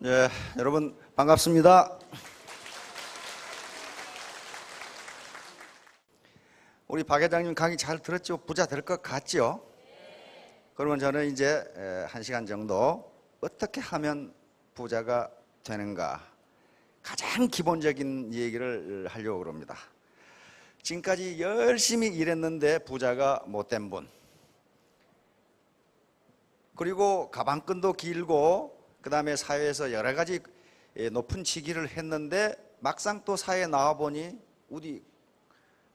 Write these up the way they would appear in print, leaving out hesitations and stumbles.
네, 여러분 반갑습니다. 우리 박 회장님 강의 잘 들었죠? 부자 될 것 같죠? 그러면 저는 이제 1시간 정도 어떻게 하면 부자가 되는가 가장 기본적인 얘기를 하려고 그럽니다. 지금까지 열심히 일했는데 부자가 못된 분, 그리고 가방끈도 길고 그 다음에 사회에서 여러 가지 높은 직위를 했는데 막상 또 사회에 나와보니 어디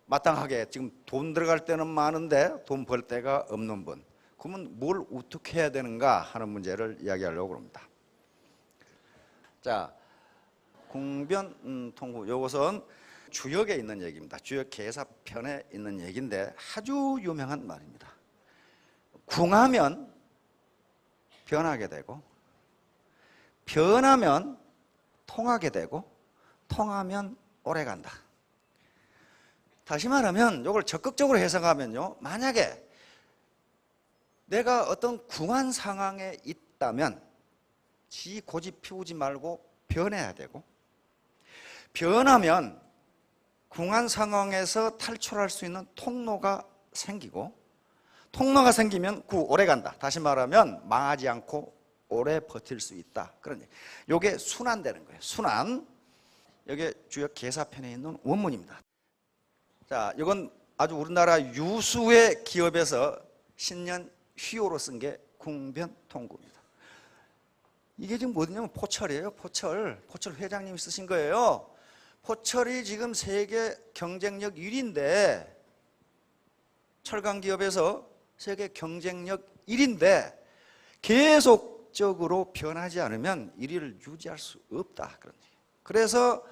마땅하게 지금 돈 들어갈 때는 많은데 돈 벌 데가 없는 분, 그러면 뭘 어떻게 해야 되는가 하는 문제를 이야기하려고 합니다. 자, 궁변통후, 요것은 주역에 있는 얘기입니다. 주역 개사편에 있는 얘기인데 아주 유명한 말입니다. 궁하면 변하게 되고, 변하면 통하게 되고, 통하면 오래간다. 다시 말하면 이걸 적극적으로 해석하면요, 만약에 내가 어떤 궁한 상황에 있다면 지 고집 피우지 말고 변해야 되고, 변하면 궁한 상황에서 탈출할 수 있는 통로가 생기고, 통로가 생기면 오래간다. 다시 말하면 망하지 않고 오래 버틸 수 있다. 그런 얘기. 이게 순환되는 거예요. 순환. 이게 주역 개사편에 있는 원문입니다. 자, 이건 아주 우리나라 유수의 기업에서 신년 휘호로 쓴 게 궁변통구입니다. 이게 지금 뭐냐면 포철이에요. 포철 회장님이 쓰신 거예요. 포철이 지금 세계 경쟁력 1위인데, 철강 기업에서 세계 경쟁력 1위인데 계속적으로 변하지 않으면 1위를 유지할 수 없다. 그런 얘기예요. 그래서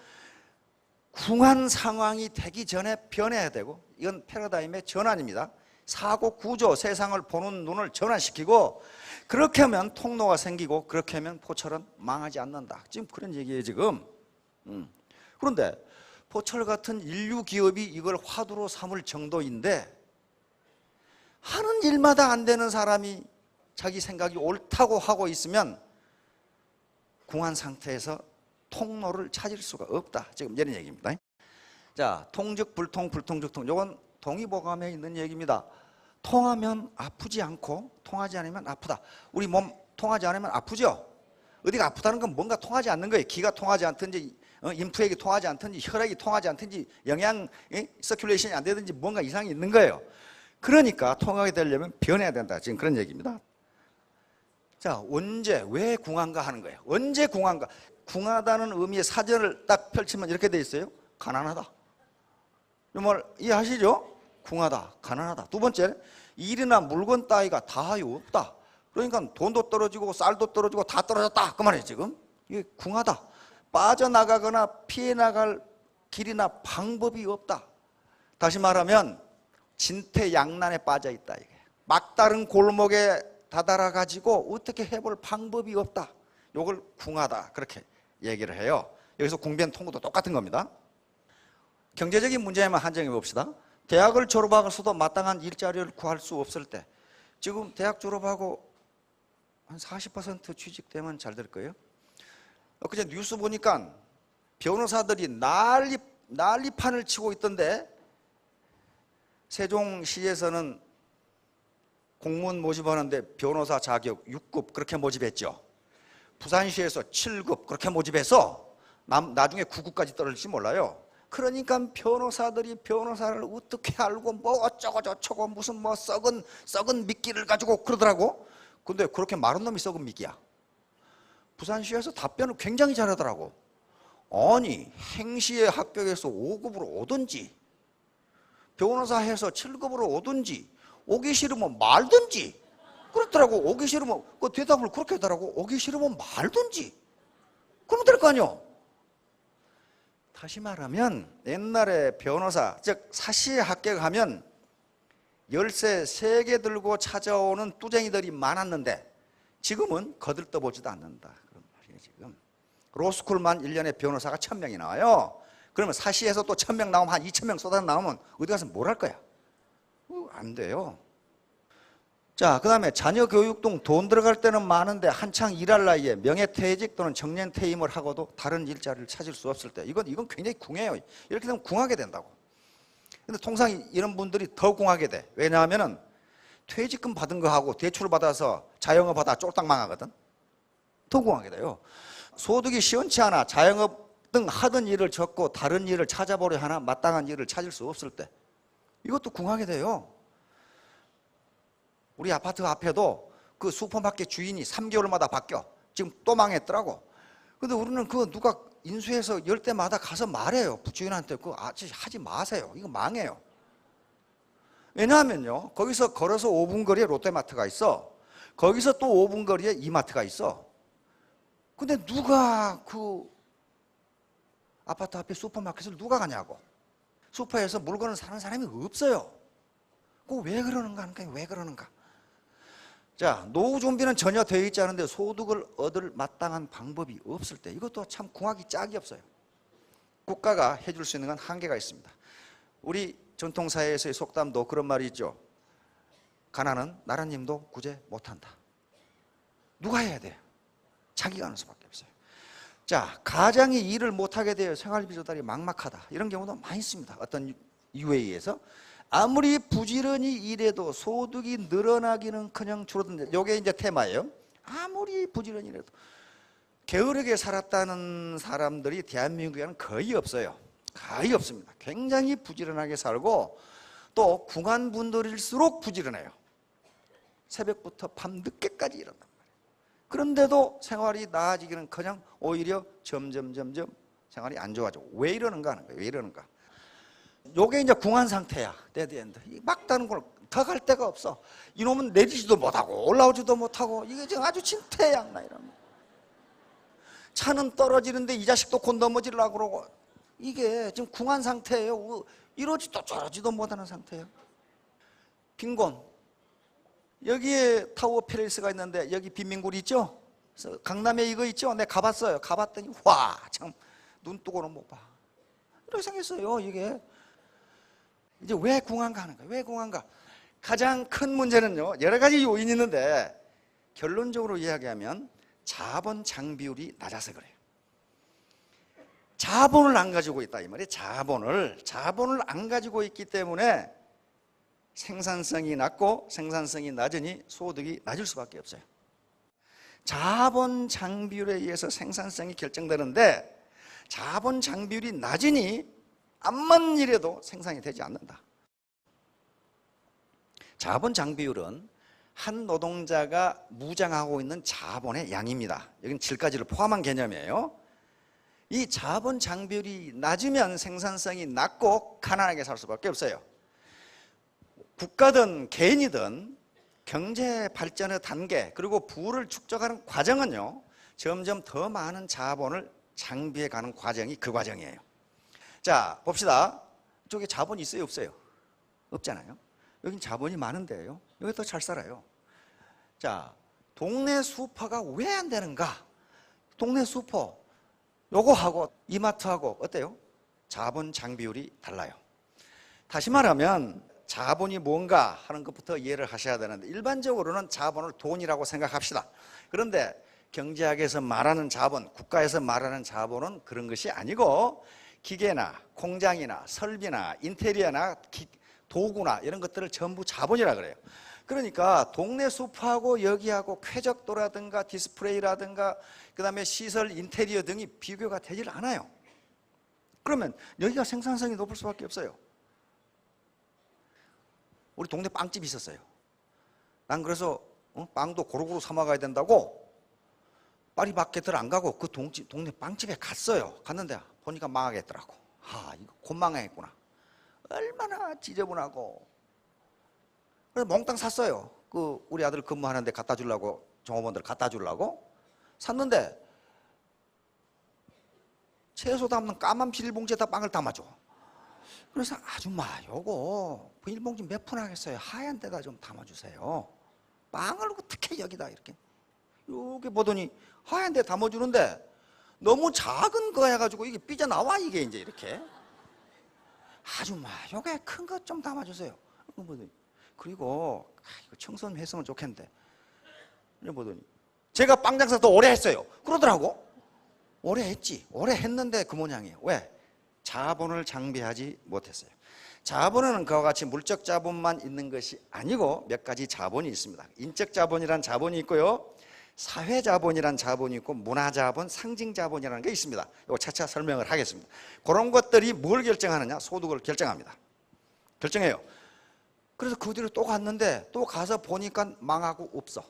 궁한 상황이 되기 전에 변해야 되고, 이건 패러다임의 전환입니다. 사고 구조, 세상을 보는 눈을 전환시키고, 그렇게 하면 통로가 생기고, 그렇게 하면 포철은 망하지 않는다. 지금 그런 얘기예요, 지금. 그런데 포철 같은 인류 기업이 이걸 화두로 삼을 정도인데, 하는 일마다 안 되는 사람이 자기 생각이 옳다고 하고 있으면 궁한 상태에서 통로를 찾을 수가 없다. 지금 이런 얘기입니다. 자, 통즉 불통, 불통즉 통. 이건 동의보감에 있는 얘기입니다. 통하면 아프지 않고 통하지 않으면 아프다. 우리 몸 통하지 않으면 아프죠? 어디가 아프다는 건 뭔가 통하지 않는 거예요. 기가 통하지 않든지, 림프액이 통하지 않든지, 혈액이 통하지 않든지, 영양 서큘레이션이 안 되든지 뭔가 이상이 있는 거예요. 그러니까 통하게 되려면 변해야 된다. 지금 그런 얘기입니다. 자, 언제, 왜 궁한가 하는 거예요. 언제 궁한가? 궁하다는 의미의 사전을 딱 펼치면 이렇게 돼 있어요. 가난하다. 이 말 이해하시죠? 궁하다, 가난하다. 두 번째, 일이나 물건 따위가 다하여 없다. 그러니까 돈도 떨어지고 쌀도 떨어지고 다 떨어졌다. 그 말이에요, 지금. 이게 궁하다. 빠져나가거나 피해 나갈 길이나 방법이 없다. 다시 말하면 진퇴양난에 빠져 있다. 이게. 막다른 골목에 다다라 가지고 어떻게 해볼 방법이 없다. 이걸 궁하다. 그렇게 얘기를 해요. 여기서 궁변통구도 똑같은 겁니다. 경제적인 문제에만 한정해 봅시다. 대학을 졸업하고서도 마땅한 일자리를 구할 수 없을 때, 지금 대학 졸업하고 한 40% 취직되면 잘 될 거예요. 엊그제 뉴스 보니까 변호사들이 난리판을 치고 있던데, 세종시에서는 공무원 모집하는데 변호사 자격 6급 그렇게 모집했죠. 부산시에서 7급 그렇게 모집해서 나중에 9급까지 떨어질지 몰라요. 그러니까 변호사들이 변호사를 어떻게 알고 뭐 어쩌고 저쩌고 무슨 뭐 썩은 미끼를 가지고 그러더라고. 근데 그렇게 마른 놈이 썩은 미끼야. 부산시에서 답변을 굉장히 잘하더라고. 아니, 행시에 합격해서 5급으로 오든지, 변호사 해서 7급으로 오든지, 오기 싫으면 말든지. 그렇더라고. 오기 싫으면, 그 대답을 그렇게 하더라고. 오기 싫으면 말든지. 그러면 될 거 아니요. 다시 말하면 옛날에 변호사, 즉 사시에 합격하면 열쇠 3개 들고 찾아오는 뚜쟁이들이 많았는데 지금은 거들떠보지도 않는다. 그런 말이에요, 지금. 로스쿨만 1년에 변호사가 1000명이 나와요. 그러면 사시에서 또 1000명 나오면 한 2000명 쏟아 나오면 어디 가서 뭘 할 거야? 안 돼요. 자, 그 다음에 자녀 교육 등 돈 들어갈 때는 많은데 한창 일할 나이에 명예퇴직 또는 정년퇴임을 하고도 다른 일자리를 찾을 수 없을 때, 이건 굉장히 궁해요. 이렇게 되면 궁하게 된다고. 근데 통상 이런 분들이 더 궁하게 돼. 왜냐하면은 퇴직금 받은 거 하고 대출 받아서 자영업 하다 쫄딱 망하거든. 더 궁하게 돼요. 소득이 시원치 않아 자영업 등 하던 일을 접고 다른 일을 찾아보려 하나 마땅한 일을 찾을 수 없을 때, 이것도 궁하게 돼요. 우리 아파트 앞에도 그 슈퍼마켓 주인이 3개월마다 바뀌어. 지금 또 망했더라고. 근데 우리는 그거 누가 인수해서 열 때마다 가서 말해요. 주인한테 그거 하지 마세요. 이거 망해요. 왜냐하면요, 거기서 걸어서 5분 거리에 롯데마트가 있어. 거기서 또 5분 거리에 이마트가 있어. 근데 누가 그 아파트 앞에 슈퍼마켓을 누가 가냐고. 슈퍼에서 물건을 사는 사람이 없어요. 그거 왜 그러는가 하는 거예요. 왜 그러는가. 자, 노후 준비는 전혀 되어 있지 않은데 소득을 얻을 마땅한 방법이 없을 때, 이것도 참 궁하기 짝이 없어요. 국가가 해줄 수 있는 건 한계가 있습니다. 우리 전통사회에서의 속담도 그런 말이 있죠. 가난은 나라님도 구제 못한다. 누가 해야 돼요? 자기가 하는 수밖에 없어요. 자, 가장이 일을 못하게 되어 생활비 조달이 막막하다, 이런 경우도 많이 있습니다. 어떤 이유에 의해서. 아무리 부지런히 일해도 소득이 늘어나기는커녕 줄어든다. 이게 이제 테마예요. 아무리 부지런히 일해도. 게으르게 살았다는 사람들이 대한민국에는 거의 없어요. 거의 없습니다. 굉장히 부지런하게 살고, 또 궁한 분들일수록 부지런해요. 새벽부터 밤 늦게까지 일한단 말이에요. 그런데도 생활이 나아지기는커녕 오히려 점점 생활이 안 좋아져. 왜 이러는가 하는 거예요. 왜 이러는가. 요게 이제 궁한 상태야. 데드엔드. 막다른 걸 더 갈 데가 없어. 이놈은 내리지도 못하고 올라오지도 못하고, 이게 지금 아주 진퇴양나 이런. 차는 떨어지는데 이 자식도 곧 넘어지려고 그러고, 이게 지금 궁한 상태예요. 이러지도 저러지도 못하는 상태예요. 빈곤. 여기에 타워 페레스가 있는데 여기 빈민굴이 있죠? 강남에 이거 있죠? 내가 가봤어요. 가봤더니 와, 참 눈 뜨고는 못 봐. 이렇게 생겼어요. 이게 이제 왜 궁한가 하는 거예요. 왜 궁한가? 가장 큰 문제는요, 여러 가지 요인이 있는데 결론적으로 이야기하면 자본 장비율이 낮아서 그래요. 자본을 안 가지고 있다 이 말이에요. 자본을 안 가지고 있기 때문에 생산성이 낮고, 생산성이 낮으니 소득이 낮을 수밖에 없어요. 자본 장비율에 의해서 생산성이 결정되는데, 자본 장비율이 낮으니 암만 일해도 생산이 되지 않는다. 자본 장비율은 한 노동자가 무장하고 있는 자본의 양입니다. 여기는 질가지를 포함한 개념이에요. 이 자본 장비율이 낮으면 생산성이 낮고 가난하게 살 수밖에 없어요. 국가든 개인이든 경제 발전의 단계, 그리고 부를 축적하는 과정은요, 점점 더 많은 자본을 장비해 가는 과정이 그 과정이에요. 자, 봅시다. 이쪽에 자본이 있어요, 없어요? 없잖아요. 여긴 자본이 많은데요, 여기 더 잘 살아요. 자, 동네 슈퍼가 왜 안 되는가? 동네 슈퍼 요거하고 이마트하고 어때요? 자본 장비율이 달라요. 다시 말하면 자본이 뭔가 하는 것부터 이해를 하셔야 되는데, 일반적으로는 자본을 돈이라고 생각합시다. 그런데 경제학에서 말하는 자본, 국가에서 말하는 자본은 그런 것이 아니고, 기계나 공장이나 설비나 인테리어나 도구나 이런 것들을 전부 자본이라 그래요. 그러니까 동네 슈퍼하고 여기하고 쾌적도라든가 디스플레이라든가 그 다음에 시설 인테리어 등이 비교가 되질 않아요. 그러면 여기가 생산성이 높을 수밖에 없어요. 우리 동네 빵집이 있었어요. 난 그래서 빵도 고루고루 사 먹어야 된다고 파리마켓을 안 가고 그 동네 빵집에 갔어요. 갔는데 보니까 망하겠더라고. 이거 곧 망하겠구나. 얼마나 지저분하고. 그래서 몽땅 샀어요. 그 우리 아들 근무하는데 갖다 주려고, 종업원들 갖다 주려고 샀는데, 채소 담는 까만 비닐봉지에다 빵을 담아줘. 그래서 아줌마, 요거 비닐봉지 몇 푼 하겠어요? 하얀 데다 좀 담아주세요. 빵을 어떻게 여기다 이렇게 보더니 하얀 데 담아주는데 너무 작은 거 해가지고 이게 삐져나와, 이게 이제 이렇게. 아줌마, 요게 큰 것 좀 담아주세요. 그리고 이거 청소년 했으면 좋겠는데. 보더니 제가 빵 장사 더 오래 했어요. 그러더라고. 오래 했지. 오래 했는데 그 모양이에요. 왜? 자본을 장비하지 못했어요. 자본은 그와 같이 물적 자본만 있는 것이 아니고 몇 가지 자본이 있습니다. 인적 자본이란 자본이 있고요. 사회 자본이란 자본이 있고 문화 자본, 상징 자본이라는 게 있습니다. 이거 차차 설명을 하겠습니다. 그런 것들이 뭘 결정하느냐? 소득을 결정합니다. 결정해요. 그래서 그 뒤로 또 갔는데 또 가서 보니까 망하고 없어.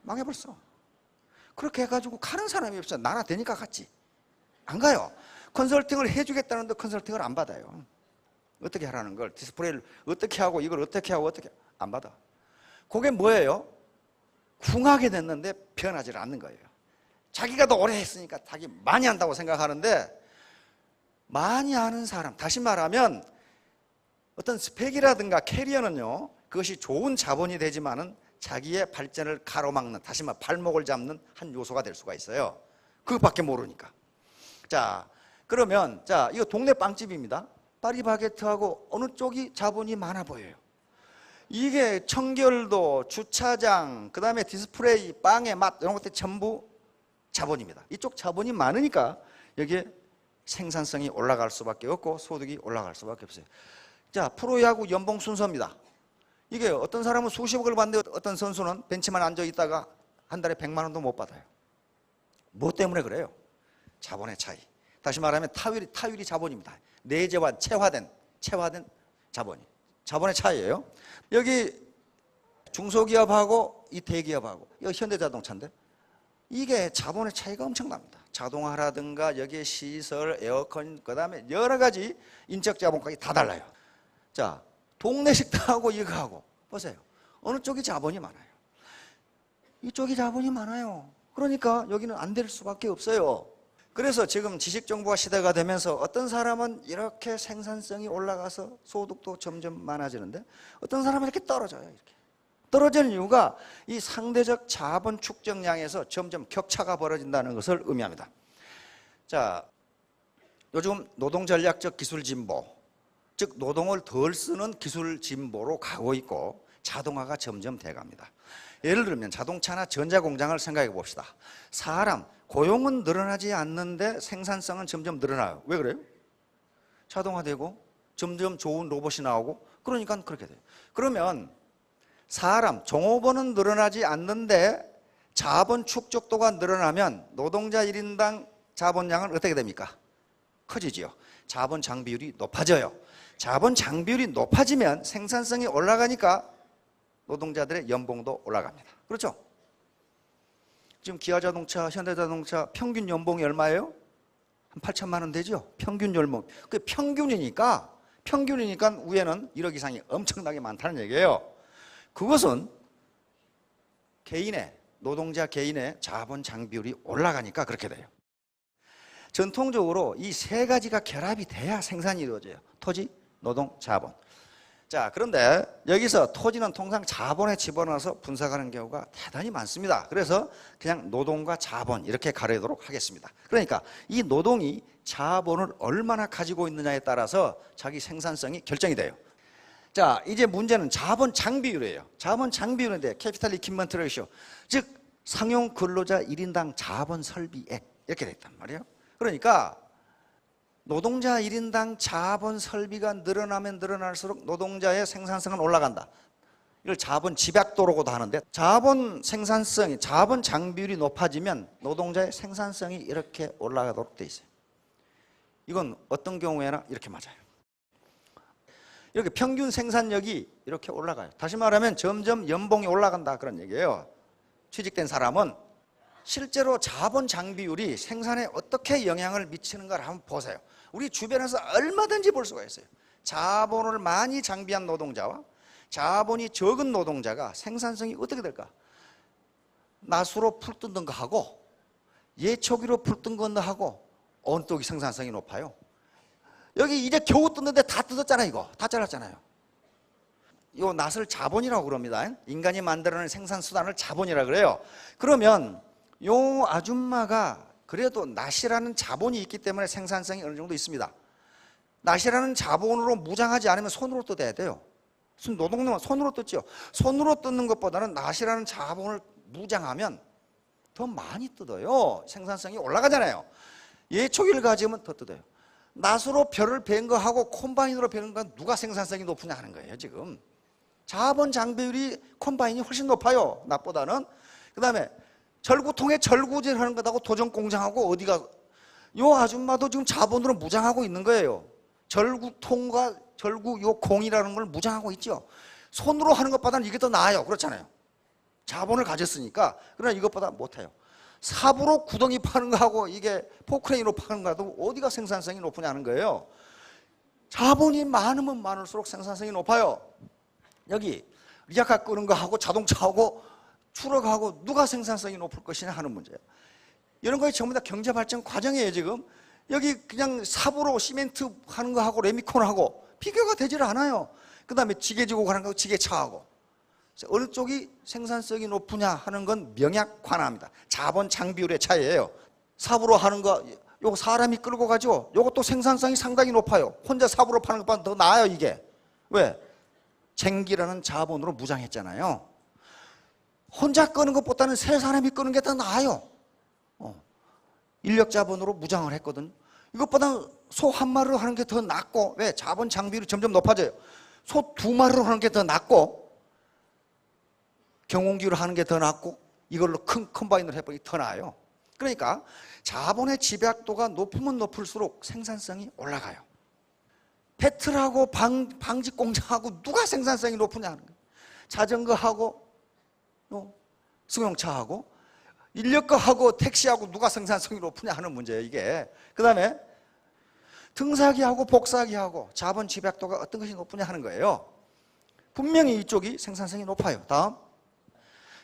망해버렸어. 그렇게 해가지고 가는 사람이 없어. 나나 되니까 갔지. 안 가요. 컨설팅을 해주겠다는데 컨설팅을 안 받아요. 어떻게 하라는 걸, 디스플레이를 어떻게 하고 이걸 어떻게 하고 어떻게 안 받아. 그게 뭐예요? 궁하게 됐는데 변하지 않는 거예요. 자기가 더 오래 했으니까 자기 많이 한다고 생각하는데 많이 하는 사람, 다시 말하면 어떤 스펙이라든가 캐리어는요, 그것이 좋은 자본이 되지만은 자기의 발전을 가로막는, 다시 말해 발목을 잡는 한 요소가 될 수가 있어요. 그것밖에 모르니까. 자, 그러면 자, 이거 동네 빵집입니다. 파리바게트하고 어느 쪽이 자본이 많아 보여요? 이게 청결도, 주차장, 그 다음에 디스플레이, 빵의 맛 이런 것들 전부 자본입니다. 이쪽 자본이 많으니까 여기에 생산성이 올라갈 수밖에 없고 소득이 올라갈 수밖에 없어요. 자, 프로야구 연봉 순서입니다. 이게 어떤 사람은 수십억을 받는데 어떤 선수는 벤치만 앉아 있다가 한 달에 100만 원도 못 받아요. 뭐 때문에 그래요? 자본의 차이. 다시 말하면 타율이 자본입니다. 내재화, 체화된 자본이. 자본의 차이예요. 여기 중소기업하고 이 대기업하고 여기 현대자동차인데 이게 자본의 차이가 엄청납니다. 자동화라든가 여기에 시설, 에어컨, 그 다음에 여러 가지 인적 자본까지 다 달라요. 자, 동네 식당하고 이거하고 보세요. 어느 쪽이 자본이 많아요? 이쪽이 자본이 많아요. 그러니까 여기는 안 될 수밖에 없어요. 그래서 지금 지식정보화 시대가 되면서 어떤 사람은 이렇게 생산성이 올라가서 소득도 점점 많아지는데 어떤 사람은 이렇게 떨어져요. 이렇게 떨어지는 이유가 이 상대적 자본 축적량에서 점점 격차가 벌어진다는 것을 의미합니다. 자, 요즘 노동전략적 기술진보, 즉 노동을 덜 쓰는 기술진보로 가고 있고 자동화가 점점 돼갑니다. 예를 들면 자동차나 전자공장을 생각해 봅시다. 사람, 고용은 늘어나지 않는데 생산성은 점점 늘어나요. 왜 그래요? 자동화되고 점점 좋은 로봇이 나오고 그러니까 그렇게 돼요. 그러면 사람, 종업원은 늘어나지 않는데 자본 축적도가 늘어나면 노동자 1인당 자본량은 어떻게 됩니까? 커지지요. 자본 장비율이 높아져요. 자본 장비율이 높아지면 생산성이 올라가니까 노동자들의 연봉도 올라갑니다. 그렇죠? 지금 기아자동차, 현대자동차 평균 연봉이 얼마예요? 한 8천만 원 되죠? 평균 연봉. 그 평균이니까 위에는 1억 이상이 엄청나게 많다는 얘기예요. 그것은 노동자 개인의 자본 장비율이 올라가니까 그렇게 돼요. 전통적으로 이 세 가지가 결합이 돼야 생산이 이루어져요. 토지, 노동, 자본. 자, 그런데 여기서 토지는 통상 자본에 집어넣어서 분석하는 경우가 대단히 많습니다. 그래서 그냥 노동과 자본 이렇게 가르도록 하겠습니다. 그러니까 이 노동이 자본을 얼마나 가지고 있느냐에 따라서 자기 생산성이 결정이 돼요. 자, 이제 문제는 자본 장비율이에요. 자본 장비율인데 캐피탈 이퀴먼트 레이쇼, 즉 상용 근로자 1인당 자본 설비액 이렇게 돼 있단 말이에요. 그러니까 노동자 1인당 자본 설비가 늘어나면 늘어날수록 노동자의 생산성은 올라간다. 이걸 자본 집약도라고도 하는데 자본 생산성이, 자본 장비율이 높아지면 노동자의 생산성이 이렇게 올라가도록 돼 있어요. 이건 어떤 경우에나 이렇게 맞아요. 이렇게 평균 생산력이 이렇게 올라가요. 다시 말하면 점점 연봉이 올라간다 그런 얘기예요. 취직된 사람은 실제로 자본 장비율이 생산에 어떻게 영향을 미치는가를 한번 보세요. 우리 주변에서 얼마든지 볼 수가 있어요. 자본을 많이 장비한 노동자와 자본이 적은 노동자가 생산성이 어떻게 될까? 낮으로 풀 뜯는 거 하고 예초기로 풀 뜯는 거 하고 어느 쪽이 생산성이 높아요? 여기 이제 겨우 뜯는데 다 뜯었잖아요. 이거 다 잘랐잖아요. 이 낫을 자본이라고 그럽니다. 인간이 만들어낸 생산수단을 자본이라고 그래요. 그러면 요 아줌마가 그래도 낫이라는 자본이 있기 때문에 생산성이 어느 정도 있습니다. 낫이라는 자본으로 무장하지 않으면 손으로 뜯어야 돼요. 노동력은 손으로 뜯죠. 손으로 뜯는 것보다는 낫이라는 자본을 무장하면 더 많이 뜯어요. 생산성이 올라가잖아요. 예초기를 가지면 더 뜯어요. 낫으로 벼를 벤 거하고 콤바인으로 베는 건 누가 생산성이 높으냐 하는 거예요. 지금 자본 장비율이 콤바인이 훨씬 높아요. 낫보다는. 그 다음에 절구통에 절구질 하는 것하고 도전공장하고 어디가, 요 아줌마도 지금 자본으로 무장하고 있는 거예요. 절구통과 절구 요 공이라는 걸 무장하고 있죠. 손으로 하는 것보다는 이게 더 나아요. 그렇잖아요. 자본을 가졌으니까. 그러나 이것보다 못해요. 삽으로 구덩이 파는 거하고 이게 포크레인으로 파는 거하고 어디가 생산성이 높으냐는 거예요. 자본이 많으면 많을수록 생산성이 높아요. 여기 리아카 끄는 거하고 자동차하고 추락하고 누가 생산성이 높을 것이냐 하는 문제예요. 이런 거에 전부 다 경제발전 과정이에요. 지금 여기 그냥 삽으로 시멘트 하는 거하고 레미콘하고 비교가 되질 않아요. 그 다음에 지게지고 가는 거하고 지게차하고 어느 쪽이 생산성이 높으냐 하는 건 명약 관화입니다. 자본 장비율의 차이예요. 삽으로 하는 거 요거 사람이 끌고 가죠. 요것도 생산성이 상당히 높아요. 혼자 삽으로 파는 것보다 더 나아요. 이게 왜? 쟁기라는 자본으로 무장했잖아요. 혼자 끄는 것보다는 세 사람이 끄는 게 더 나아요. 인력 자본으로 무장을 했거든. 이것보다 소 한 마리로 하는 게 더 낫고, 왜? 자본 장비율이 점점 높아져요. 소 두 마리로 하는 게 더 낫고, 경운기로 하는 게 더 낫고, 이걸로 큰 컴바인을 해보니 더 나아요. 그러니까 자본의 집약도가 높으면 높을수록 생산성이 올라가요. 배틀하고 방직 공장하고 누가 생산성이 높으냐 하는 거예요. 자전거하고 승용차하고 인력거하고 택시하고 누가 생산성이 높으냐 하는 문제예요. 이게. 그 다음에 등사기하고 복사기하고 자본 집약도가 어떤 것이 높으냐 하는 거예요. 분명히 이쪽이 생산성이 높아요. 다음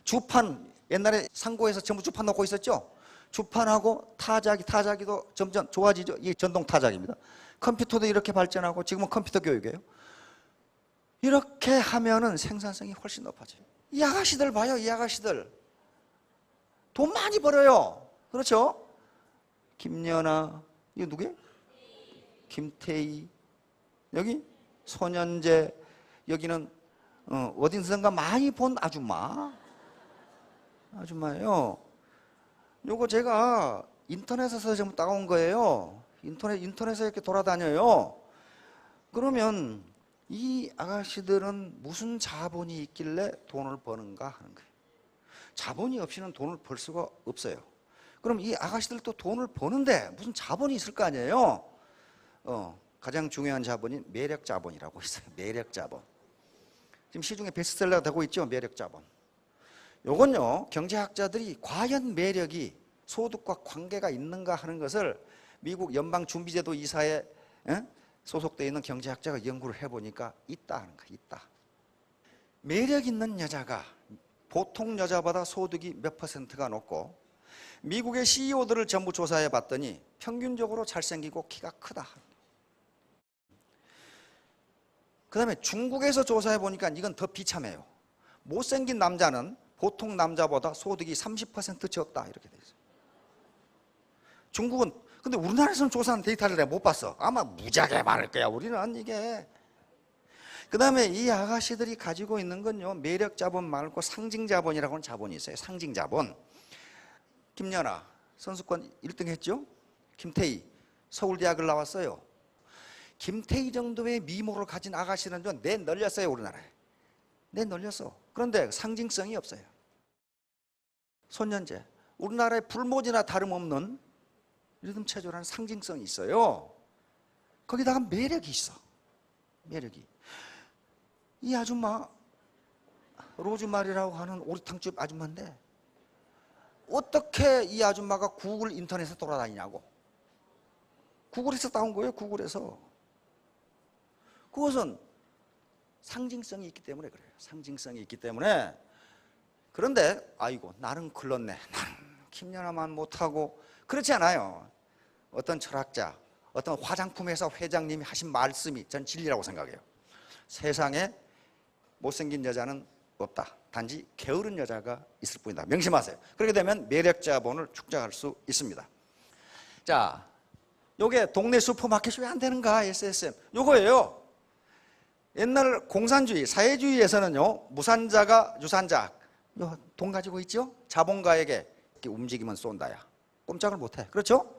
주판, 옛날에 상고에서 전부 주판 놓고 있었죠. 주판하고 타자기도 점점 좋아지죠. 이게 전동 타자기입니다. 컴퓨터도 이렇게 발전하고 지금은 컴퓨터 교육이에요. 이렇게 하면은 생산성이 훨씬 높아져요. 이 아가씨들 봐요. 이 아가씨들 돈 많이 벌어요. 그렇죠? 김연아, 이거 누구예요? 김태희, 여기 손현재, 여기는 어딘가 많이 본 아줌마예요. 요거 제가 인터넷에서 좀 따온 거예요. 인터넷에 이렇게 돌아다녀요. 그러면 이 아가씨들은 무슨 자본이 있길래 돈을 버는가 하는 거예요. 자본이 없이는 돈을 벌 수가 없어요. 그럼 이 아가씨들도 돈을 버는데 무슨 자본이 있을 거 아니에요. 가장 중요한 자본이 매력 자본이라고 있어요. 매력 자본. 지금 시중에 베스트셀러가 되고 있죠. 매력 자본. 요건요, 경제학자들이 과연 매력이 소득과 관계가 있는가 하는 것을 미국 연방준비제도 이사에 소속되어 있는 경제학자가 연구를 해보니까 있다 하는 거예요. 있다. 매력 있는 여자가 보통 여자보다 소득이 몇 %가 높고, 미국의 CEO들을 전부 조사해 봤더니 평균적으로 잘생기고 키가 크다. 그 다음에 중국에서 조사해 보니까 이건 더 비참해요. 못생긴 남자는 보통 남자보다 소득이 30% 적다 이렇게 돼 있어요. 중국은, 근데 우리나라에서는 조사한 데이터를 내가 못 봤어. 아마 무지하게 많을 거야. 우리는 이게. 그 다음에 이 아가씨들이 가지고 있는 건요, 매력 자본 말고 상징 자본이라고 하는 자본이 있어요. 상징 자본. 김연아 선수권 1등 했죠. 김태희 서울대학을 나왔어요. 김태희 정도의 미모를 가진 아가씨는 좀 내널렸어요. 우리나라에 내널렸어. 그런데 상징성이 없어요. 손현재, 우리나라의 불모지나 다름없는 리듬체조라는 상징성이 있어요. 거기다가 매력이 있어. 매력이. 이 아줌마 로즈마리라고 하는 오리탕집 아줌마인데 어떻게 이 아줌마가 구글 인터넷에 돌아다니냐고. 구글에서 따온 거예요. 구글에서. 그것은 상징성이 있기 때문에 그래요. 상징성이 있기 때문에. 그런데 아이고 나는 글렀네. 나는 김연아만 못하고. 그렇지 않아요. 어떤 철학자, 어떤 화장품 회사 회장님이 하신 말씀이 전 진리라고 생각해요. 세상에 못생긴 여자는 없다. 단지 게으른 여자가 있을 뿐이다. 명심하세요. 그렇게 되면 매력 자본을 축적할 수 있습니다. 자, 요게 동네 슈퍼마켓이 왜 안 되는가? SSM. 요거예요. 옛날 공산주의, 사회주의에서는요, 무산자가 유산자, 돈 가지고 있죠? 자본가에게 이렇게 움직이면 쏜다야. 꼼짝을 못해. 그렇죠?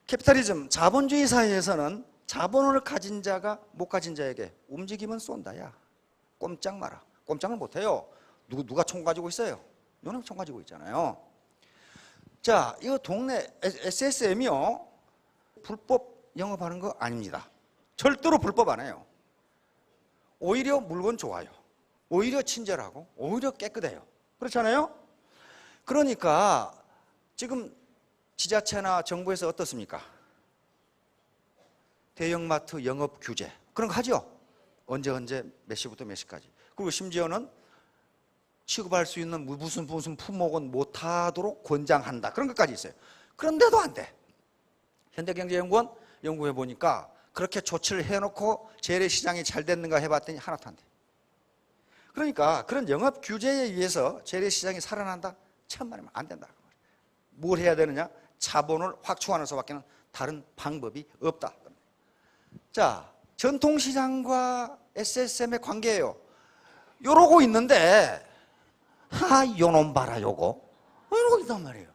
캐피탈리즘, 자본주의 사회에서는 자본을 가진 자가 못 가진 자에게 움직이면 쏜다야. 꼼짝 마라. 꼼짝을 못해요. 누가 총 가지고 있어요? 너는 총 가지고 있잖아요. 자, 이거 동네 SSM이요, 불법 영업하는 거 아닙니다. 절대로 불법 안 해요. 오히려 물건 좋아요. 오히려 친절하고 오히려 깨끗해요. 그렇잖아요? 그러니까 지금 지자체나 정부에서 어떻습니까? 대형마트 영업 규제 그런 거 하죠. 언제 몇 시부터 몇 시까지. 그리고 심지어는 취급할 수 있는 무슨 품목은 못하도록 권장한다. 그런 것까지 있어요. 그런데도 안 돼. 현대경제연구원 연구해 보니까 그렇게 조치를 해놓고 재래시장이 잘 됐는가 해봤더니 하나도 안 돼. 그러니까 그런 영업 규제에 의해서 재래시장이 살아난다? 천만이면 안 된다. 뭘 해야 되느냐? 자본을 확충하는 수밖에 다른 방법이 없다. 자, 전통시장과 SSM의 관계예요. 요러고 있는데 요놈 봐라 요거 이러고 있단 말이에요.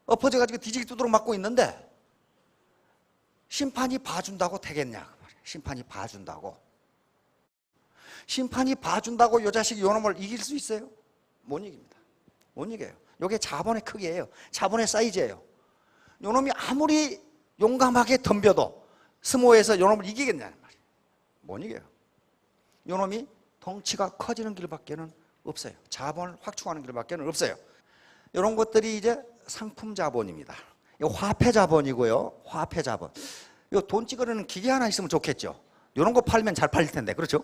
엎어져가지고 뒤지기 두드러 맞고 있는데 심판이 봐준다고 되겠냐? 심판이 봐준다고. 심판이 봐준다고 요 자식이 요놈을 이길 수 있어요? 못 이깁니다. 못 이겨요. 요게 자본의 크기예요. 자본의 사이즈예요. 요놈이 아무리 용감하게 덤벼도 스모에서 요놈을 이기겠냐는 말이에요. 못 이겨요. 요놈이 덩치가 커지는 길밖에는 없어요. 자본을 확충하는 길밖에 없어요. 이런 것들이 이제 상품 자본입니다. 이거 화폐 자본이고요. 화폐 자본. 이거 돈 찌그러는 기계 하나 있으면 좋겠죠. 이런 거 팔면 잘 팔릴 텐데, 그렇죠?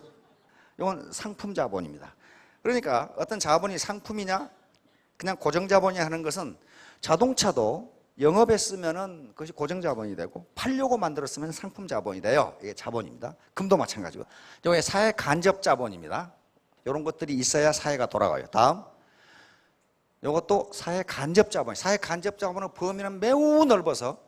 이건 상품 자본입니다. 그러니까 어떤 자본이 상품이냐, 그냥 고정 자본이 하는 것은 자동차도 영업에 쓰면은 그것이 고정 자본이 되고 팔려고 만들었으면 상품 자본이 돼요. 이게 자본입니다. 금도 마찬가지고. 이게 사회 간접 자본입니다. 이런 것들이 있어야 사회가 돌아가요. 다음. 이것도 사회 간접 자본. 사회 간접 자본의 범위는 매우 넓어서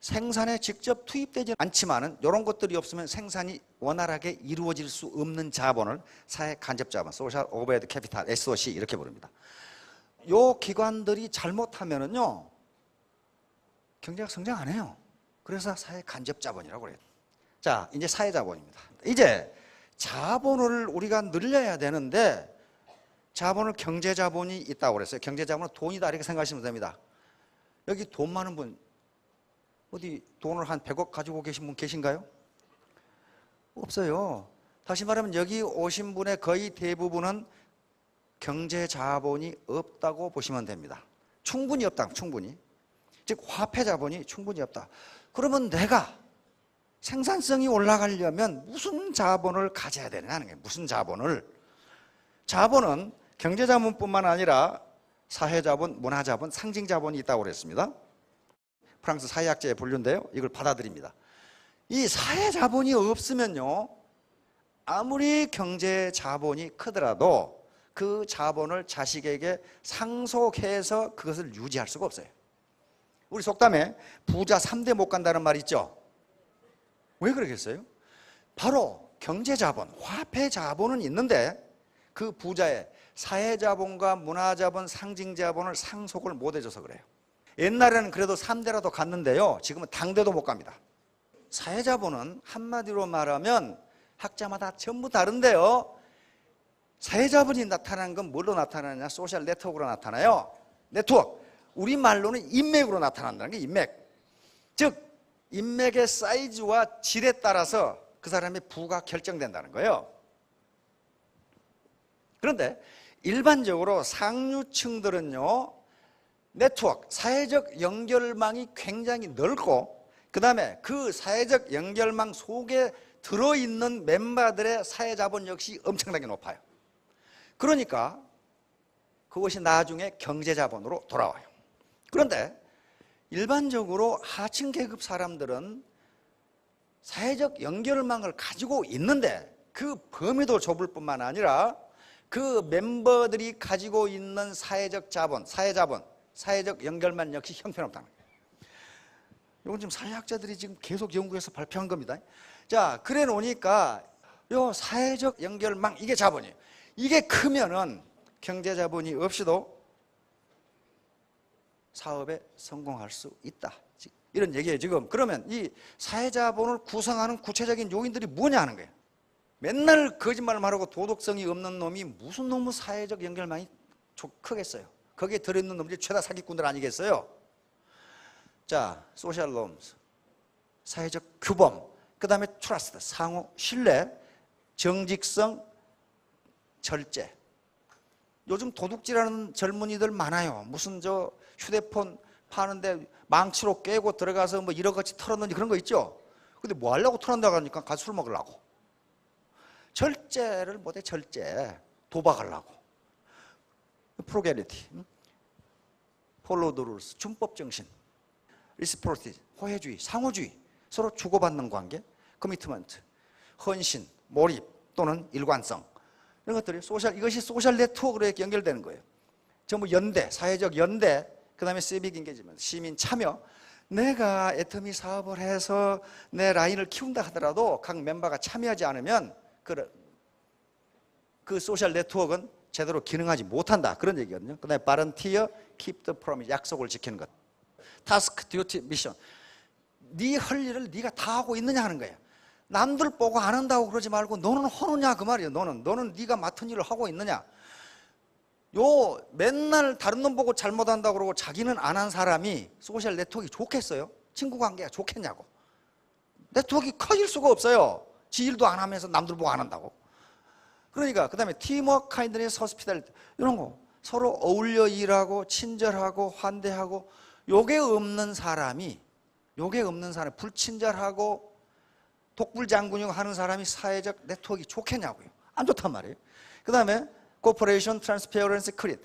생산에 직접 투입되지 않지만은 이런 것들이 없으면 생산이 원활하게 이루어질 수 없는 자본을 사회 간접 자본, 소셜 오버헤드 캐피탈, SOC 이렇게 부릅니다. 요 기관들이 잘못하면은요, 경제가 성장 안 해요. 그래서 사회 간접 자본이라고 그래요. 자, 이제 사회 자본입니다. 이제 자본을 우리가 늘려야 되는데 자본을 경제 자본이 있다고 그랬어요. 경제 자본은 돈이다 이렇게 생각하시면 됩니다. 여기 돈 많은 분 어디 돈을 한 100억 가지고 계신 분 계신가요? 없어요. 다시 말하면 여기 오신 분의 거의 대부분은 경제 자본이 없다고 보시면 됩니다. 충분히 없다. 충분히. 즉 화폐 자본이 충분히 없다. 그러면 내가 생산성이 올라가려면 무슨 자본을 가져야 되느냐 하는 거예요. 무슨 자본을. 자본은 경제 자본뿐만 아니라 사회 자본, 문화 자본, 상징 자본이 있다고 그랬습니다. 프랑스 사회학자의 분류인데요. 이걸 받아들입니다. 이 사회 자본이 없으면요, 아무리 경제 자본이 크더라도 그 자본을 자식에게 상속해서 그것을 유지할 수가 없어요. 우리 속담에 부자 3대 못 간다는 말 있죠? 왜 그러겠어요? 바로 경제 자본, 화폐 자본은 있는데 그 부자의 사회 자본과 문화 자본, 상징 자본을 상속을 못 해줘서 그래요. 옛날에는 그래도 3대라도 갔는데요, 지금은 당대도 못 갑니다. 사회 자본은 한마디로 말하면 학자마다 전부 다른데요, 사회 자본이 나타나는 건 뭘로 나타나느냐? 소셜 네트워크로 나타나요. 네트워크. 우리말로는 인맥으로 나타난다는 게 인맥. 즉 인맥의 사이즈와 질에 따라서 그 사람의 부가 결정된다는 거예요. 그런데 일반적으로 상류층들은요, 네트워크, 사회적 연결망이 굉장히 넓고 그 다음에 그 사회적 연결망 속에 들어있는 멤버들의 사회자본 역시 엄청나게 높아요. 그러니까 그것이 나중에 경제자본으로 돌아와요. 그런데 일반적으로 하층 계급 사람들은 사회적 연결망을 가지고 있는데 그 범위도 좁을 뿐만 아니라 그 멤버들이 가지고 있는 사회적 자본, 사회적 연결망 역시 형편없다는 거예요. 이건 지금 사회학자들이 지금 계속 연구해서 발표한 겁니다. 자, 그래 놓으니까 요 사회적 연결망, 이게 자본이에요. 이게 크면은 경제 자본이 없이도 사업에 성공할 수 있다, 이런 얘기예요 지금. 그러면 이 사회자본을 구성하는 구체적인 요인들이 뭐냐 하는 거예요. 맨날 거짓말 말하고 도덕성이 없는 놈이 무슨 놈의 사회적 연결망이 크겠어요. 거기에 들어있는 놈들이 죄다 사기꾼들 아니겠어요. 자, 소셜 놈스, 사회적 규범, 그 다음에 트러스트, 상호 신뢰, 정직성, 절제. 요즘 도둑질하는 젊은이들 많아요. 무슨 저 휴대폰 파는데 망치로 깨고 들어가서 뭐 1억 어치 털었는지 그런 거 있죠. 근데 뭐 하려고 털었다고 하니까 가서 술 먹으려고. 절제를 못해. 절제. 도박하려고. 프로게리티, 폴로우 더 룰스, 준법 정신, 리스프로티, 호혜주의, 상호주의, 서로 주고받는 관계, 커미트먼트, 헌신, 몰입 또는 일관성, 이런 것들이 이것이 소셜 네트워크로 연결되는 거예요. 전부 연대, 사회적 연대, 그 다음에 시빅 인게이지먼트, 시민 참여. 내가 애터미 사업을 해서 내 라인을 키운다 하더라도 각 멤버가 참여하지 않으면 그 소셜 네트워크는 제대로 기능하지 못한다, 그런 얘기거든요. 그 다음에 바런티어, keep the promise, 약속을 지키는 것. 타스크, 듀티, 미션. 네 할 일을 네가 다 하고 있느냐 하는 거예요. 남들 보고 안 한다고 그러지 말고 너는 하느냐 그 말이에요. 너는 네가 맡은 일을 하고 있느냐. 요 맨날 다른 놈 보고 잘못한다고 그러고 자기는 안 한 사람이 소셜 네트워크가 좋겠어요? 친구 관계가 좋겠냐고. 네트워크가 커질 수가 없어요. 지 일도 안 하면서 남들 보고 안 한다고. 그러니까 그 다음에 팀워크, 카인드니스, 호스피탈리티, 이런 거 서로 어울려 일하고 친절하고 환대하고, 요게 없는 사람이 불친절하고 독불장군이고 하는 사람이 사회적 네트워크가 좋겠냐고요. 안 좋단 말이에요. 그 다음에 코퍼레이션, 트랜스페어런시, 크릿,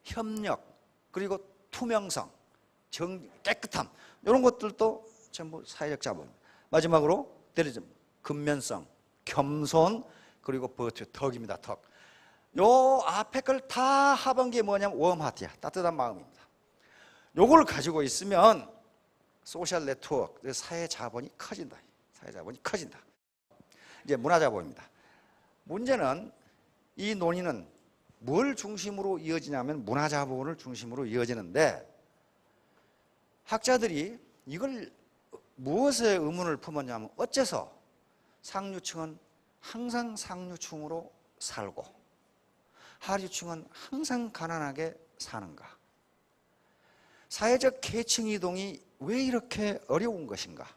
협력, 그리고 투명성, 깨끗함, 이런 것들도 전부 사회적 자본. 마지막으로 데리즘, 근면성, 겸손, 그리고 버튜, 덕입니다. 덕. 요 앞에 걸 다 합한 게 뭐냐면 웜하트야, 따뜻한 마음입니다. 요걸 가지고 있으면 소셜 네트워크, 사회 자본이 커진다. 사회 자본이 커진다. 이제 문화 자본입니다. 문제는 이 논의는 뭘 중심으로 이어지냐면 문화 자본을 중심으로 이어지는데, 학자들이 이걸 무엇에 의문을 품었냐면, 어째서 상류층은 항상 상류층으로 살고 하류층은 항상 가난하게 사는가? 사회적 계층 이동이 왜 이렇게 어려운 것인가?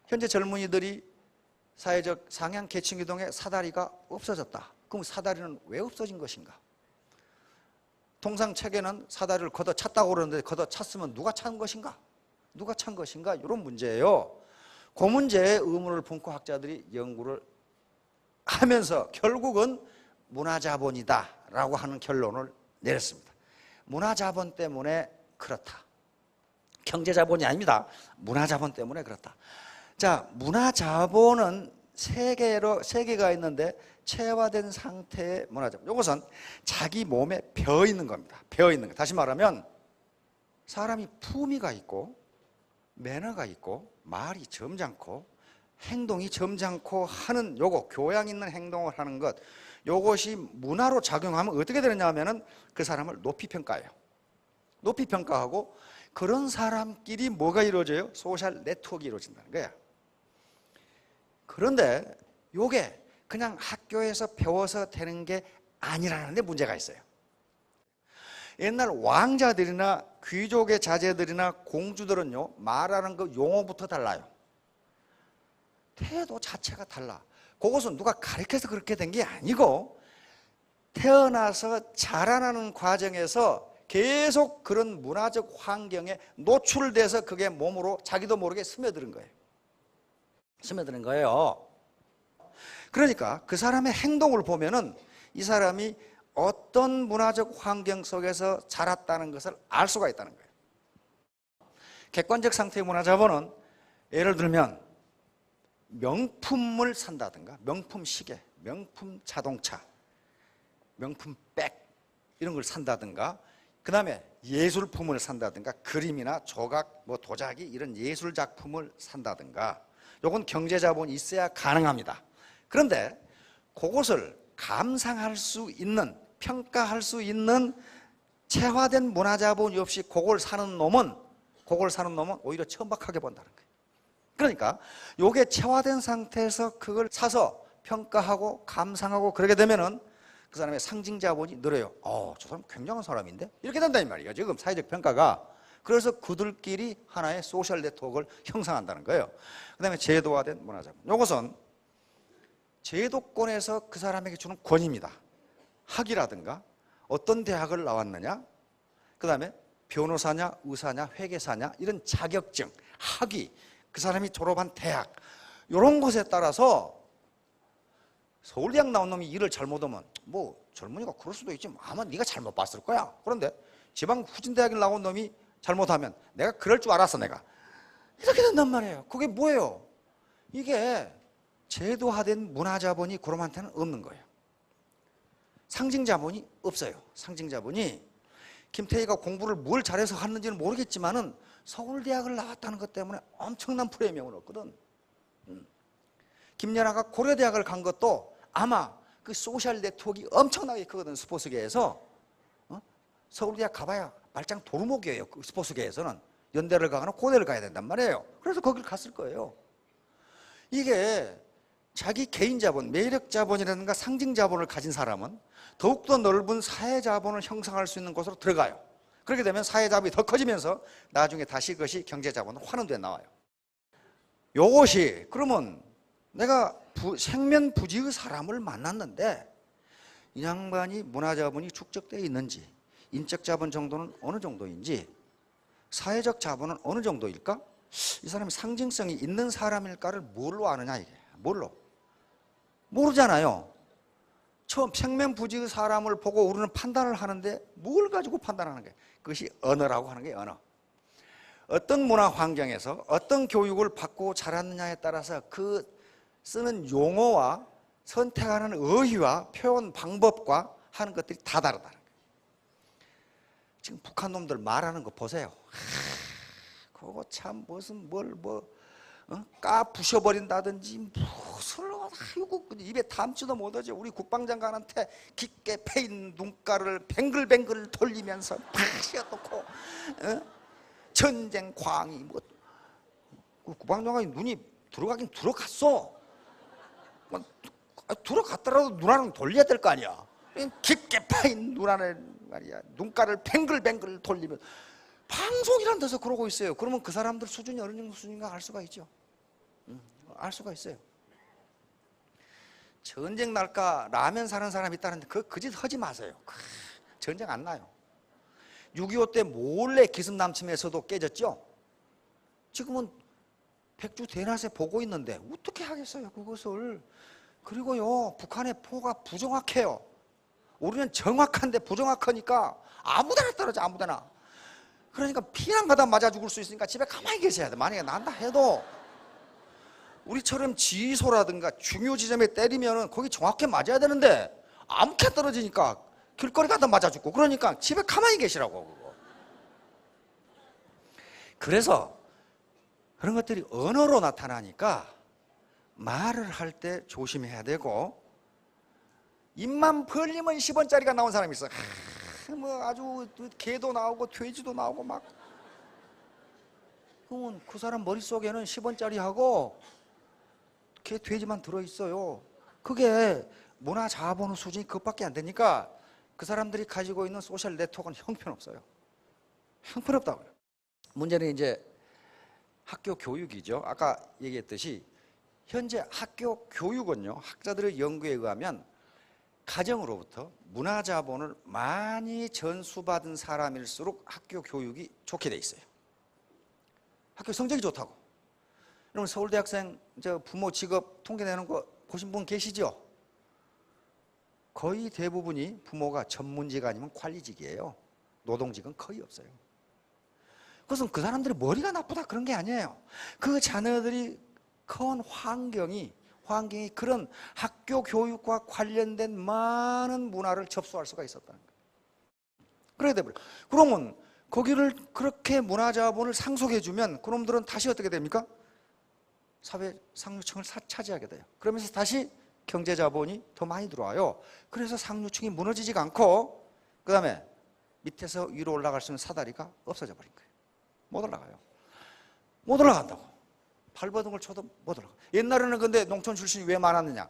현재 젊은이들이 사회적 상향 계층 이동의 사다리가 없어졌다. 그럼 사다리는 왜 없어진 것인가? 통상 책에는 사다리를 걷어찼다고 그러는데 걷어찼으면 누가 찬 것인가? 누가 찬 것인가? 이런 문제예요. 그 문제에 의문을 품고 학자들이 연구를 하면서 결국은 문화자본이다라고 하는 결론을 내렸습니다. 문화자본 때문에 그렇다. 경제자본이 아닙니다. 문화자본 때문에 그렇다. 자, 문화자본은 세 개가 있는데 체화된 상태의 문화자본. 이것은 자기 몸에 배어 있는 겁니다. 배어 있는 거. 다시 말하면 사람이 품위가 있고 매너가 있고 말이 점잖고 행동이 점잖고 하는 요거, 교양 있는 행동을 하는 것, 요것이 문화로 작용하면 어떻게 되느냐 하면은 그 사람을 높이 평가해요. 높이 평가하고 그런 사람끼리 뭐가 이루어져요? 소셜 네트워크가 이루어진다는 거야. 그런데 요게 그냥 학교에서 배워서 되는 게 아니라는 데 문제가 있어요. 옛날 왕자들이나 귀족의 자제들이나 공주들은요, 말하는 그 용어부터 달라요. 태도 자체가 달라. 그것은 누가 가르쳐서 그렇게 된 게 아니고 태어나서 자라나는 과정에서 계속 그런 문화적 환경에 노출돼서 그게 몸으로 자기도 모르게 스며드는 거예요. 스며드는 거예요. 그러니까 그 사람의 행동을 보면은 이 사람이 어떤 문화적 환경 속에서 자랐다는 것을 알 수가 있다는 거예요. 객관적 상태의 문화자본은 예를 들면 명품을 산다든가, 명품 시계, 명품 자동차, 명품 백 이런 걸 산다든가, 그 다음에 예술품을 산다든가, 그림이나 조각, 뭐 도자기 이런 예술 작품을 산다든가, 요건 경제자본이 있어야 가능합니다. 그런데 그것을 감상할 수 있는, 평가할 수 있는 체화된 문화자본이 없이 그걸 사는 놈은 오히려 천박하게 본다는 거예요. 그러니까 요게 체화된 상태에서 그걸 사서 평가하고 감상하고 그러게 되면은 그 사람의 상징 자본이 늘어요. 저 사람 굉장한 사람인데? 이렇게 된다는 말이에요. 지금 사회적 평가가. 그래서 그들끼리 하나의 소셜 네트워크를 형성한다는 거예요. 그 다음에 제도화된 문화자본. 이것은 제도권에서 그 사람에게 주는 권위입니다. 학위라든가 어떤 대학을 나왔느냐, 그 다음에 변호사냐, 의사냐, 회계사냐 이런 자격증, 학위, 그 사람이 졸업한 대학 이런 것에 따라서 서울대학 나온 놈이 일을 잘못하면 뭐 젊은이가 그럴 수도 있지 아마 네가 잘못 봤을 거야. 그런데 지방 후진대학을 나온 놈이 잘못하면 내가 그럴 줄 알았어 내가. 이렇게 된단 말이에요. 그게 뭐예요? 이게 제도화된 문화자본이 그놈한테는 없는 거예요. 상징자본이 없어요. 상징자본이. 김태희가 공부를 뭘 잘해서 하는지는 모르겠지만은 서울대학을 나왔다는 것 때문에 엄청난 프리미엄을 얻거든. 김연아가 고려대학을 간 것도 아마 그 소셜 네트워크가 엄청나게 크거든. 스포츠계에서. 서울대학 가봐야 말짱 도루묵이에요. 그 스포츠계에서는. 연대를 가거나 고대를 가야 된단 말이에요. 그래서 거길 갔을 거예요. 이게 자기 개인 자본, 매력 자본이라든가 상징 자본을 가진 사람은 더욱더 넓은 사회 자본을 형성할 수 있는 곳으로 들어가요. 그렇게 되면 사회 자본이 더 커지면서 나중에 다시 그것이 경제 자본으로 환원돼 나와요. 요것이 그러면 내가 생면부지의 사람을 만났는데 이 양반이 문화자본이 축적되어 있는지, 인적 자본 정도는 어느 정도인지, 사회적 자본은 어느 정도일까? 이 사람이 상징성이 있는 사람일까를 뭘로 아느냐 이게. 뭘로? 모르잖아요. 처음 생면부지의 사람을 보고 우리는 판단을 하는데 뭘 가지고 판단하는 거예요? 그것이 언어라고 하는 게 언어. 어떤 문화 환경에서 어떤 교육을 받고 자랐느냐에 따라서 그 쓰는 용어와 선택하는 어휘와 표현 방법과 하는 것들이 다 다르다는 거예요. 지금 북한 놈들 말하는 거 보세요. 그거 참 무슨 까 부셔버린다든지 무슨 아이고 입에 담지도 못하지. 우리 국방장관한테 깊게 패인 눈가를 뱅글뱅글 돌리면서 팍 씌워놓고 전쟁 광이 국방장관이 눈이 들어가긴 들어갔어. 들어갔더라도 눈알은 돌려야 될 거 아니야. 깊게 파인 눈알을 말이야 눈가를 뱅글뱅글 돌리면 방송이란 데서 그러고 있어요. 그러면 그 사람들 수준이 어느 정도 수준인가 알 수가 있죠. 알 수가 있어요. 전쟁 날까 라면 사는 사람이 있다는데 그 짓 하지 마세요. 전쟁 안 나요. 6.25 때 몰래 기습남침에서도 깨졌죠. 지금은 백주 대낮에 보고 있는데 어떻게 하겠어요 그것을. 그리고요 북한의 포가 부정확해요. 우리는 정확한데 부정확하니까 아무데나 떨어져 아무데나. 그러니까 피난 가다 맞아 죽을 수 있으니까 집에 가만히 계셔야 돼. 만약에 난다 해도 우리처럼 지휘소라든가 중요 지점에 때리면 거기 정확히 맞아야 되는데 아무렇게 떨어지니까 길거리 가다 맞아 죽고 그러니까 집에 가만히 계시라고. 그거. 그래서 그런 것들이 언어로 나타나니까 말을 할 때 조심해야 되고 입만 벌리면 10원짜리가 나온 사람이 있어. 뭐 아주 개도 나오고 돼지도 나오고 막. 그러면 그 사람 머릿속에는 10원짜리하고 개 돼지만 들어있어요. 그게 문화 자본의 수준이 그것밖에 안 되니까 그 사람들이 가지고 있는 소셜 네트워크는 형편없어요. 형편없다고요. 문제는 이제 학교 교육이죠. 아까 얘기했듯이 현재 학교 교육은요 학자들의 연구에 의하면 가정으로부터 문화 자본을 많이 전수받은 사람일수록 학교 교육이 좋게 돼 있어요. 학교 성적이 좋다고. 여러분 서울대학생 부모 직업 통계 내는 거 보신 분 계시죠? 거의 대부분이 부모가 전문직 아니면 관리직이에요. 노동직은 거의 없어요. 그것은 그 사람들이 머리가 나쁘다 그런 게 아니에요. 그 자녀들이 커온 환경이 그런 학교 교육과 관련된 많은 문화를 접수할 수가 있었다는 거예요. 그래야 돼버려. 그러면 거기를 그렇게 문화 자본을 상속해주면 그놈들은 다시 어떻게 됩니까? 사회 상류층을 차지하게 돼요. 그러면서 다시 경제 자본이 더 많이 들어와요. 그래서 상류층이 무너지지가 않고 그 다음에 밑에서 위로 올라갈 수 있는 사다리가 없어져 버린 거예요. 못 올라가요. 못 올라간다고. 발버둥 을 쳐도 못 올라가. 옛날에는 근데 농촌 출신이 왜 많았느냐?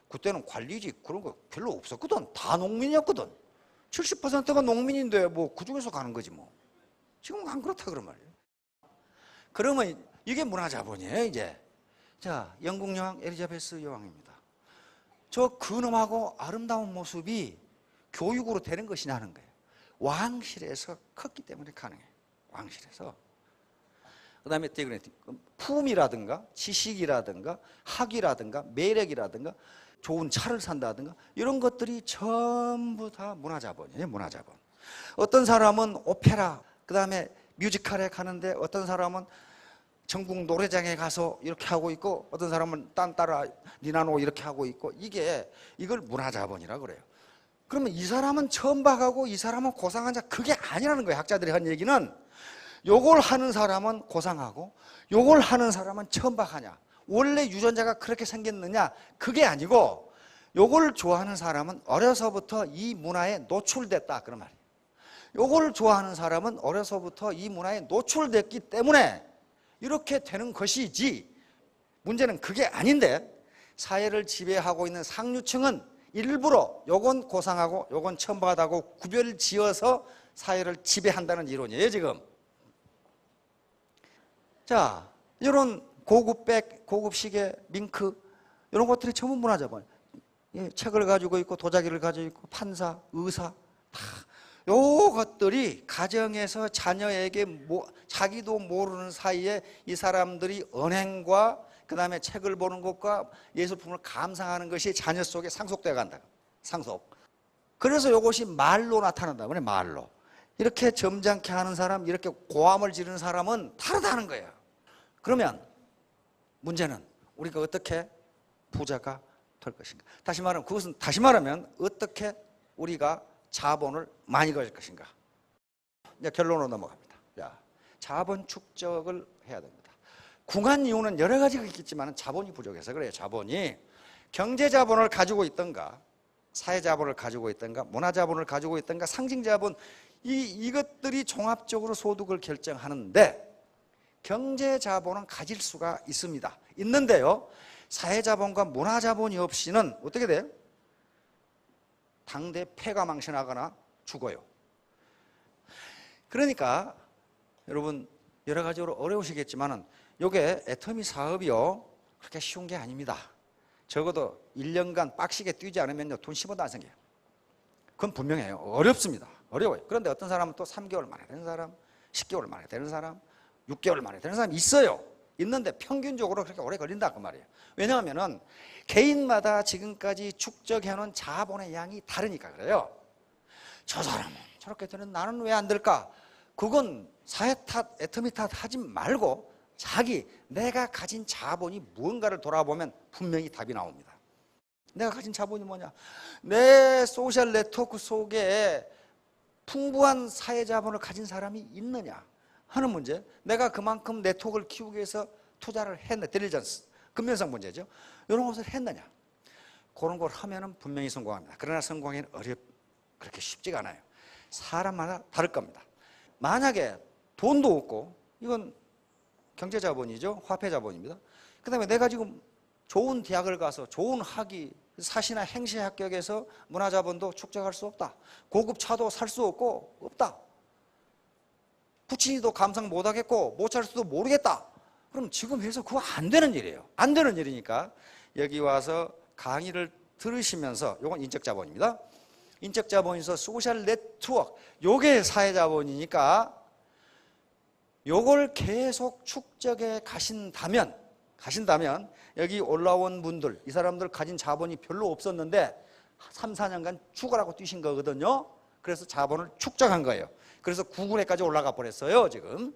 그때는 관리직 그런 거 별로 없었거든. 다 농민이었거든. 70%가 농민인데 뭐 그중에서 가는 거지 뭐. 지금은 안 그렇다 그런 말이에요. 그러면 이게 문화자본이에요 이제. 자, 영국 여왕 엘리자베스 여왕입니다. 저 근엄하고 아름다운 모습이 교육으로 되는 것이냐 하는 거예요. 왕실에서 컸기 때문에 가능해요. 왕실에서. 그 다음에 품이라든가 지식이라든가 학위라든가 매력이라든가 좋은 차를 산다든가 이런 것들이 전부 다 문화자본이에요. 문화자본. 어떤 사람은 오페라 그 다음에 뮤지컬에 가는데 어떤 사람은 전국 노래장에 가서 이렇게 하고 있고 어떤 사람은 딴따라 니나노 이렇게 하고 있고 이걸 문화자본이라고 그래요. 그러면 이 사람은 천박하고 이 사람은 고상한 자 그게 아니라는 거예요. 학자들이 한 얘기는 요걸 하는 사람은 고상하고 요걸 하는 사람은 천박하냐 원래 유전자가 그렇게 생겼느냐 그게 아니고 요걸 좋아하는 사람은 어려서부터 이 문화에 노출됐다 그런 말이에요. 요걸 좋아하는 사람은 어려서부터 이 문화에 노출됐기 때문에 이렇게 되는 것이지 문제는 그게 아닌데 사회를 지배하고 있는 상류층은 일부러 요건 고상하고 요건 천박하다고 구별 지어서 사회를 지배한다는 이론이에요 지금. 자, 이런 고급백, 고급시계, 밍크 이런 것들이 전부 문화자본. 책을 가지고 있고 도자기를 가지고 있고 판사, 의사 다 요것들이 가정에서 자녀에게 자기도 모르는 사이에 이 사람들이 언행과 그 다음에 책을 보는 것과 예술품을 감상하는 것이 자녀 속에 상속되어 간다. 상속. 그래서 이것이 말로 나타난다. 그래 말로. 이렇게 점잖게 하는 사람, 이렇게 고함을 지르는 사람은 다르다는 거예요. 그러면 문제는 우리가 어떻게 부자가 될 것인가? 다시 말하면 어떻게 우리가 자본을 많이 가질 것인가? 이제 결론으로 넘어갑니다. 자, 자본 축적을 해야 됩니다. 궁한 이유는 여러 가지가 있겠지만 자본이 부족해서 그래요. 자본이 경제 자본을 가지고 있던가 사회 자본을 가지고 있던가 문화 자본을 가지고 있던가 상징 자본 이것들이 종합적으로 소득을 결정하는데 경제 자본은 가질 수가 있습니다. 있는데요. 사회 자본과 문화 자본이 없이는 어떻게 돼요? 당대 폐가 망신하거나 죽어요. 그러니까 여러분 여러 가지로 어려우시겠지만은 요게 애터미 사업이요 그렇게 쉬운 게 아닙니다. 적어도 1년간 빡시게 뛰지 않으면요 돈 10원도 안 생겨요. 그건 분명해요. 어렵습니다. 어려워요. 그런데 어떤 사람은 또 3개월 만에 되는 사람, 10개월 만에 되는 사람, 6개월 만에 되는 사람이 있어요. 있는데 평균적으로 그렇게 오래 걸린다 그 말이에요. 왜냐하면은 개인마다 지금까지 축적해놓은 자본의 양이 다르니까 그래요. 저 사람은 저렇게 되는 나는 왜 안 될까? 그건 사회 탓, 애터미 탓 하지 말고 내가 가진 자본이 무언가를 돌아보면 분명히 답이 나옵니다. 내가 가진 자본이 뭐냐? 내 소셜 네트워크 속에 풍부한 사회 자본을 가진 사람이 있느냐 하는 문제. 내가 그만큼 네트워크를 키우기 위해서 투자를 했나, 딜리전스, 근면성 문제죠. 이런 것을 했느냐. 그런 걸 하면은 분명히 성공합니다. 그러나 성공하기는 그렇게 쉽지가 않아요. 사람마다 다를 겁니다. 만약에 돈도 없고, 이건 경제 자본이죠. 화폐 자본입니다. 그 다음에 내가 지금 좋은 대학을 가서 좋은 학위, 사시나 행시 합격해서 문화 자본도 축적할 수 없다. 고급 차도 살 수 없다. 부친이도 감상 못하겠고 못 살 수도 모르겠다. 그럼 지금 해서 그거 안 되는 일이에요. 안 되는 일이니까 여기 와서 강의를 들으시면서, 이건 인적 자본입니다. 인적 자본에서 소셜 네트워크, 요게 사회 자본이니까 요걸 계속 축적해 가신다면 여기 올라온 분들, 이 사람들 가진 자본이 별로 없었는데 3, 4년간 죽으라고 뛰신 거거든요. 그래서 자본을 축적한 거예요. 그래서 9군에까지 올라가 버렸어요. 지금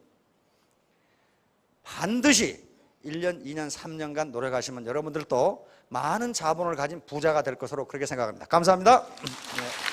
반드시 1년, 2년, 3년간 노력하시면 여러분들도 많은 자본을 가진 부자가 될 것으로 그렇게 생각합니다. 감사합니다. 네.